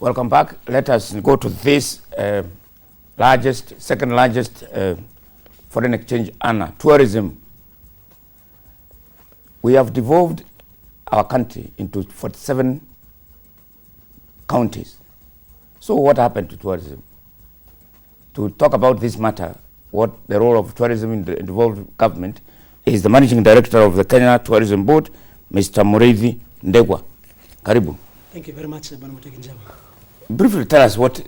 Welcome back. Let us go to this second largest foreign exchange earner, tourism. We have devolved our country into 47 counties. So what happened to tourism? To talk about this matter, what the role of tourism in the devolved government, is the Managing Director of the Kenya Tourism Board, Mr. Mureithi Ndegwa. Karibu. Thank you very much, Mureithi Ndegwa. Briefly tell us what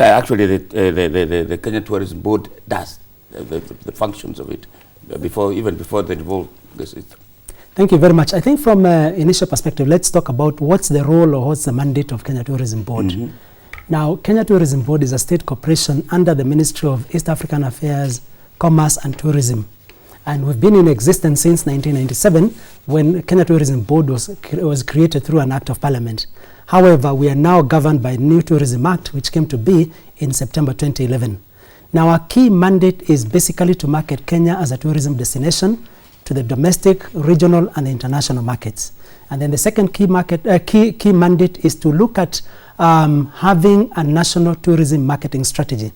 actually the Kenya Tourism Board does, the functions of it, even before they devolve this. Thank you very much. I think from initial perspective, let's talk about what's the role or what's the mandate of Kenya Tourism Board. Now, Kenya Tourism Board is a state corporation under the Ministry of East African Affairs, Commerce and Tourism. And we've been in existence since 1997 when Kenya Tourism Board was created through an act of parliament. However, we are now governed by New Tourism Act, which came to be in September 2011. Now, our key mandate is basically to market Kenya as a tourism destination to the domestic, regional, and international markets. And then the second key mandate is to look at having a national tourism marketing strategy.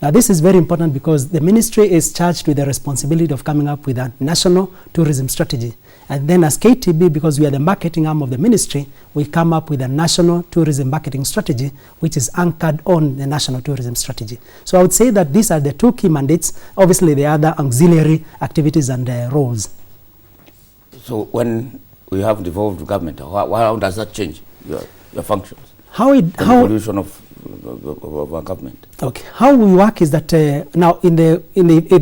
Now, this is very important because the ministry is charged with the responsibility of coming up with a national tourism strategy. And then as KTB, because we are the marketing arm of the ministry, we come up with a national tourism marketing strategy, which is anchored on the national tourism strategy. So I would say that these are the two key mandates. Obviously, the other auxiliary activities and roles. So when we have devolved government, how does that change your functions? The evolution of our government. Okay. How we work is that now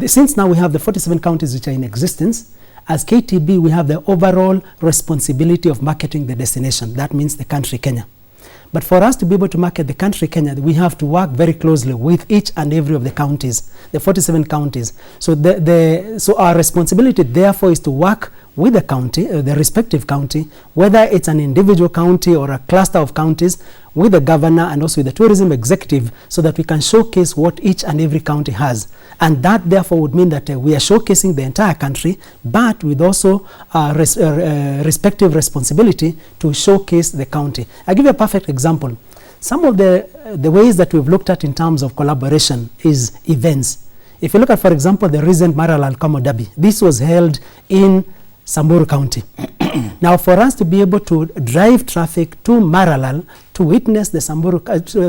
since now we have the 47 counties which are in existence, as KTB we have the overall responsibility of marketing the destination. That means the country Kenya. But for us to be able to market the country Kenya, we have to work very closely with each and every of the counties, the 47 counties. So so our responsibility therefore is to work with the county, the respective county, whether it's an individual county or a cluster of counties, with the governor and also with the tourism executive, so that we can showcase what each and every county has. And that therefore would mean that we are showcasing the entire country, but with also respective responsibility to showcase the county. I'll give you a perfect example. Some of the ways that we've looked at in terms of collaboration is events. If you look at, for example, the recent Maralal Kamo Derby, this was held in Samburu County. Now, for us to be able to drive traffic to Maralal to witness the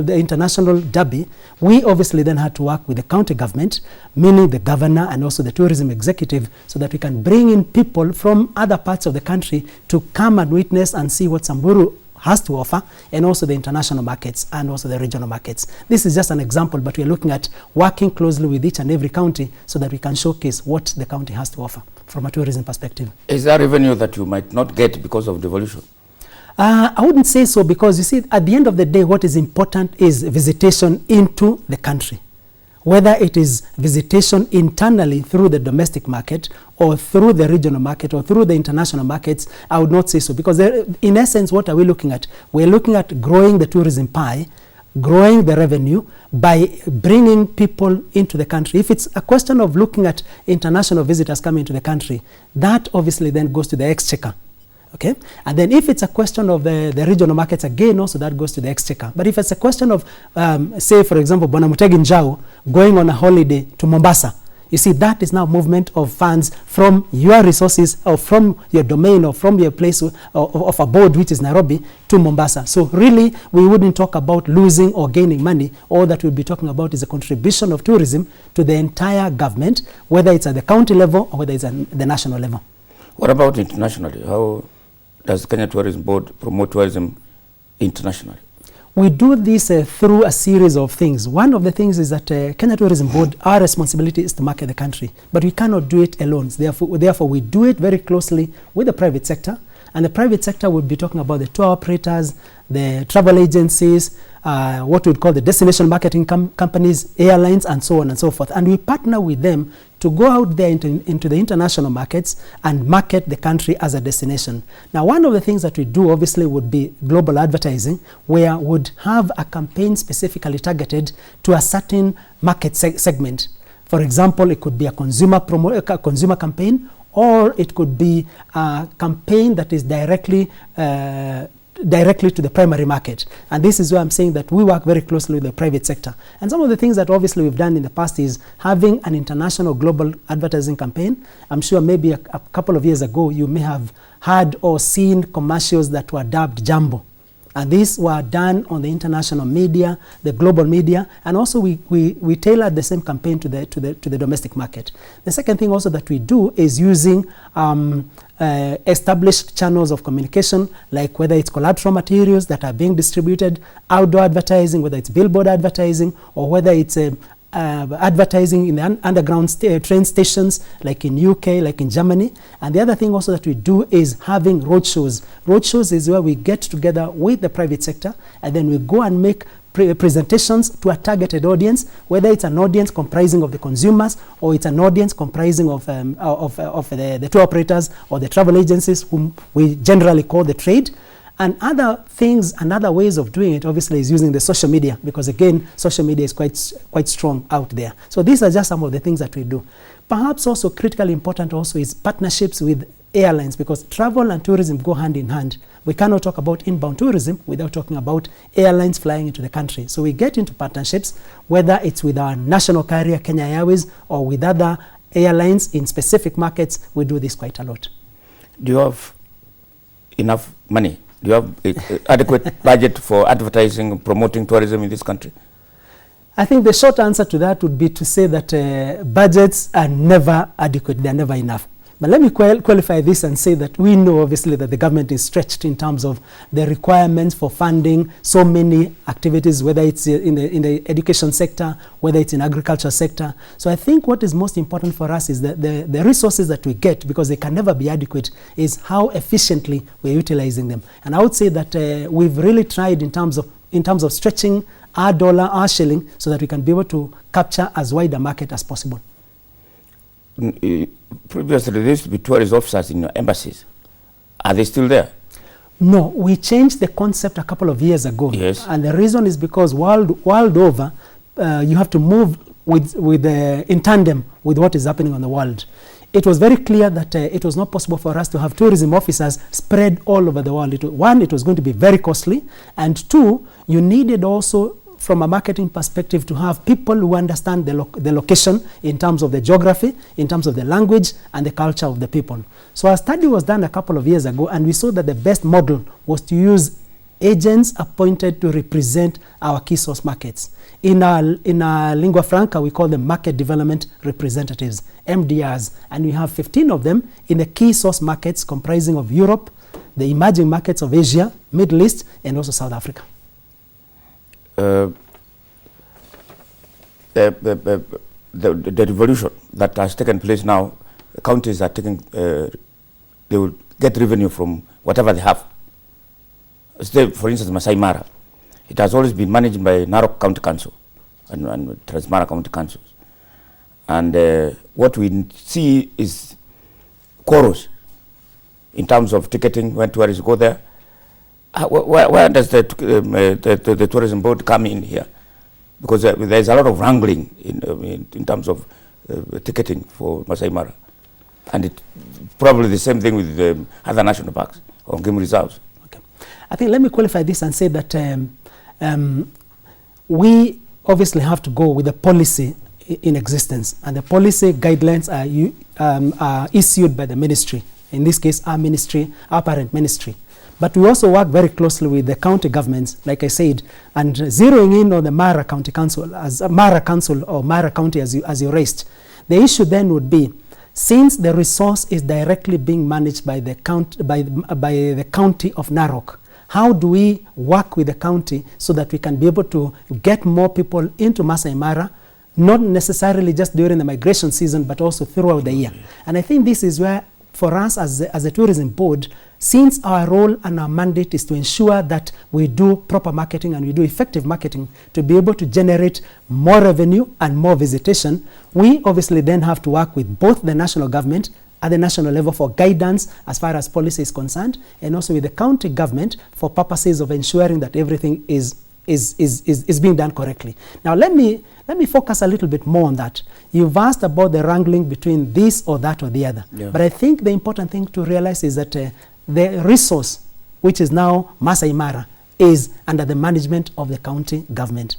the international derby, we obviously then had to work with the county government, meaning the governor and also the tourism executive, so that we can bring in people from other parts of the country to come and witness and see what Samburu has to offer, and also the international markets and also the regional markets. This is just an example, but we're looking at working closely with each and every county so that we can showcase what the county has to offer from a tourism perspective. Is there revenue that you might not get because of devolution? I wouldn't say so, because you see, at the end of the day, what is important is visitation into the country. Whether it is visitation internally through the domestic market or through the regional market or through the international markets, I would not say so. Because in essence, what are we looking at? We're looking at growing the tourism pie, growing the revenue by bringing people into the country. If it's a question of looking at international visitors coming into the country, that obviously then goes to the exchequer. Okay? And then if it's a question of the regional markets, again, also that goes to the exchequer. But if it's a question of, say, for example, Bwana Mureithi Ndegwa going on a holiday to Mombasa, you see, that is now movement of funds from your resources or from your domain or from your place of abode, which is Nairobi, to Mombasa. So really, we wouldn't talk about losing or gaining money. All that we'll be talking about is a contribution of tourism to the entire government, whether it's at the county level or whether it's at the national level. What about internationally? How does the Kenya Tourism Board promote tourism internationally? We do this through a series of things. One of the things is that Kenya Tourism Board, our responsibility is to market the country, but we cannot do it alone. Therefore, we do it very closely with the private sector, and the private sector would be talking about the tour operators, the travel agencies, what we'd call the destination marketing companies, airlines, and so on and so forth. And we partner with them to go out there into the international markets and market the country as a destination. Now, one of the things that we do obviously would be global advertising, where would have a campaign specifically targeted to a certain market segment. For example, it could be a consumer campaign, or it could be a campaign that is directly directly to the primary market. And this is where I'm saying that we work very closely with the private sector. And some of the things that obviously we've done in the past is having an international global advertising campaign. I'm sure maybe a couple of years ago you may have heard or seen commercials that were dubbed Jambo. And these were done on the international media, the global media, and also we tailored the same campaign to the domestic market. The second thing also that we do is using established channels of communication, like whether it's collateral materials that are being distributed, outdoor advertising, whether it's billboard advertising, or whether it's advertising in the underground train stations, like in UK, like in Germany. And the other thing also that we do is having roadshows. Roadshows is where we get together with the private sector, and then we go and make presentations to a targeted audience, whether it's an audience comprising of the consumers, or it's an audience comprising of the tour operators or the travel agencies, whom we generally call the trade. And other things and other ways of doing it obviously is using the social media, because again, social media is quite strong out there. So these are just some of the things that we do. Perhaps also critically important also is partnerships with airlines, because travel and tourism go hand in hand. We cannot talk about inbound tourism without talking about airlines flying into the country. So we get into partnerships, whether it's with our national carrier, Kenya Airways, or with other airlines in specific markets. We do this quite a lot. Do you have enough money? Do you have adequate budget for advertising and promoting tourism in this country? I think the short answer to that would be to say that budgets are never adequate. They're never enough. But let me qualify this and say that we know obviously that the government is stretched in terms of the requirements for funding so many activities, whether it's in the education sector, whether it's in agriculture sector. So I think what is most important for us is that the resources that we get, because they can never be adequate, is how efficiently we're utilizing them. And I would say that we've really tried in terms of stretching our dollar, our shilling, so that we can be able to capture as wide a market as possible. Previously, there used to be tourist officers in your embassies. Are they still there? No, we changed the concept a couple of years ago. Yes. And the reason is because world over, you have to move in tandem with what is happening on the world. It was very clear that it was not possible for us to have tourism officers spread all over the world. One, it was going to be very costly. And two, you needed also, from a marketing perspective, to have people who understand the location in terms of the geography, in terms of the language and the culture of the people. So a study was done a couple of years ago, and we saw that the best model was to use agents appointed to represent our key source markets. In our lingua franca, we call them market development representatives, MDRs, and we have 15 of them in the key source markets comprising of Europe, the emerging markets of Asia, Middle East, and also South Africa. The revolution that has taken place now, the counties are taking, they will get revenue from whatever they have. Say, for instance, Masai Mara. It has always been managed by Narok County Council and Transmara County Councils. And what we see is quarrels in terms of ticketing when tourists go there. Where does the tourism board come in here? Because there's a lot of wrangling in terms of ticketing for Masai Mara. And it's probably the same thing with the other national parks or game reserves. Okay. I think let me qualify this and say that we obviously have to go with the policy in existence. And the policy guidelines are issued by the ministry. In this case, our ministry, our parent ministry. But we also work very closely with the county governments, like I said, and zeroing in on the Mara County Council, as Mara Council or Mara County as you raised. The issue then would be, since the resource is directly being managed by the county of Narok, how do we work with the county so that we can be able to get more people into Masai Mara, not necessarily just during the migration season, but also throughout the year? And I think this is where, for us as a tourism board, since our role and our mandate is to ensure that we do proper marketing and we do effective marketing to be able to generate more revenue and more visitation, we obviously then have to work with both the national government at the national level for guidance as far as policy is concerned, and also with the county government for purposes of ensuring that everything is being done correctly. Now let me focus a little bit more on that. You've asked about the wrangling between this or that or the other. Yeah. But I think the important thing to realize is that the resource which is now Masai Mara, is under the management of the county government.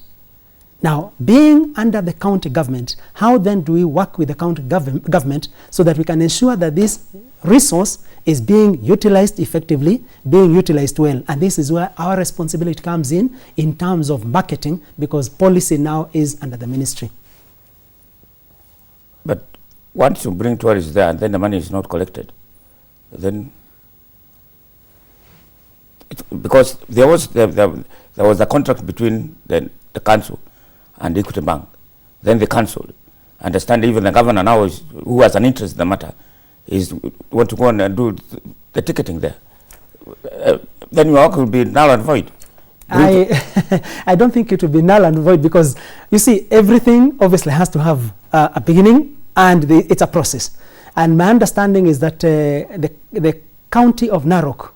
Now, being under the county government, how then do we work with the county government so that we can ensure that this resource is being utilized effectively, being utilized well? And this is where our responsibility comes in terms of marketing, because policy now is under the ministry. But once you bring tourists there and then the money is not collected, then because there was a contract between the council and Equity Bank. Then the council, understand even the governor now who has an interest in the matter, want to go on and do the ticketing there. Then your work will be null and void. I don't think it will be null and void, because you see, everything obviously has to have a beginning, and it's a process. And my understanding is that the county of Narok,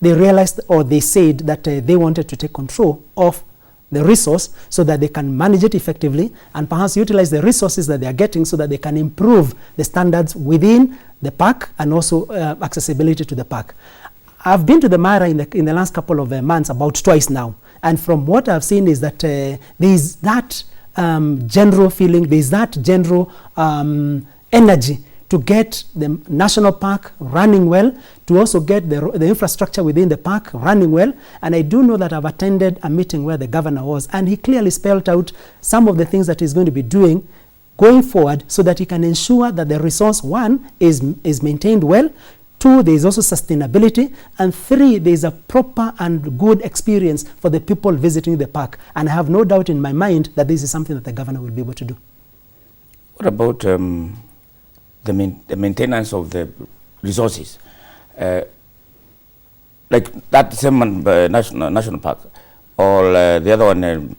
they realized, or they said that they wanted to take control of the resource so that they can manage it effectively and perhaps utilize the resources that they are getting so that they can improve the standards within the park and also accessibility to the park. I've been to the Mara in the last couple of months about twice now, and from what I've seen is that there's that general feeling, there's that general energy to get the national park running well, to also get the infrastructure within the park running well. And I do know that I've attended a meeting where the governor was, and he clearly spelled out some of the things that he's going to be doing going forward so that he can ensure that the resource, one, is maintained well, two, there is also sustainability, and three, there is a proper and good experience for the people visiting the park. And I have no doubt in my mind that this is something that the governor will be able to do. What about the maintenance of the resources, like that same national park, or the other one in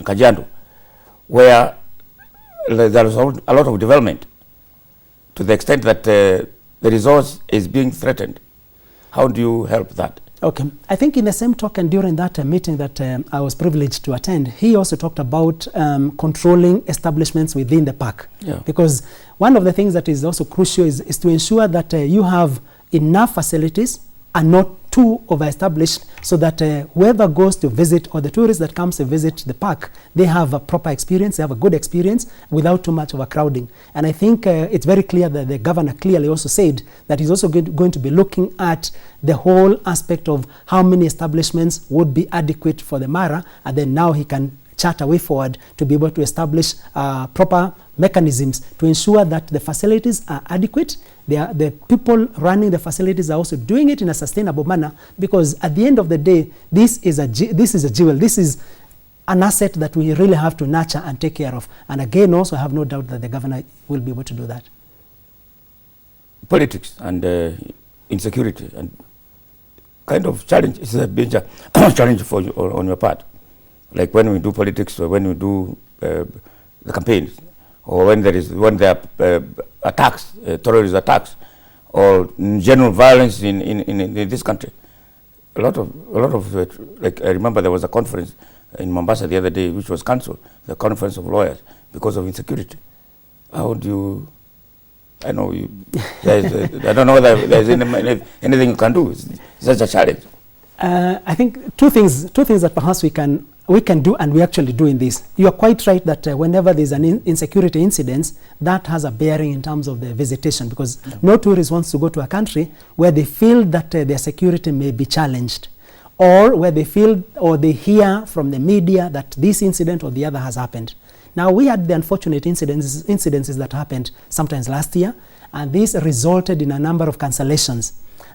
Kajiado, where there is a lot of development to the extent that the resource is being threatened. How do you help that? Okay, I think in the same token, during that meeting that I was privileged to attend, he also talked about controlling establishments within the park. Yeah. Because one of the things that is also crucial is to ensure that you have enough facilities and not too over-established, so that whoever goes to visit, or the tourists that comes to visit the park, they have a proper experience, they have a good experience without too much overcrowding. And I think it's very clear that the governor clearly also said that he's also going to be looking at the whole aspect of how many establishments would be adequate for the Mara, and then now he can chart a way forward to be able to establish proper mechanisms to ensure that the facilities are adequate. The people running the facilities are also doing it in a sustainable manner, because at the end of the day, this is a jewel. This is an asset that we really have to nurture and take care of. And again, also I have no doubt that the governor will be able to do that. Politics and insecurity and kind of challenge is a big challenge for you on your part. Like when we do politics, or when we do the campaigns, or when there are attacks, terrorist attacks, or general violence in this country. A lot of like I remember there was a conference in Mombasa the other day which was cancelled, the conference of lawyers, because of insecurity. How do you? I know you. I don't know whether there's anything you can do. It's such a challenge. I think two things that perhaps we can do, and we actually do in this. You are quite right that whenever there's an insecurity incident, that has a bearing in terms of the visitation, because no tourist wants to go to a country where they feel that their security may be challenged, or where they feel or they hear from the media that this incident or the other has happened. Now, we had the unfortunate incidences that happened sometimes last year, and this resulted in a number of cancellations.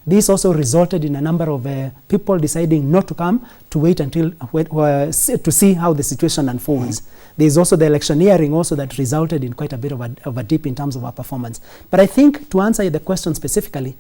This also resulted in a number of people deciding not to come, to wait until to see how the situation unfolds. There's also the electioneering also that resulted in quite a bit of a dip in terms of our performance. But I think to answer the question specifically,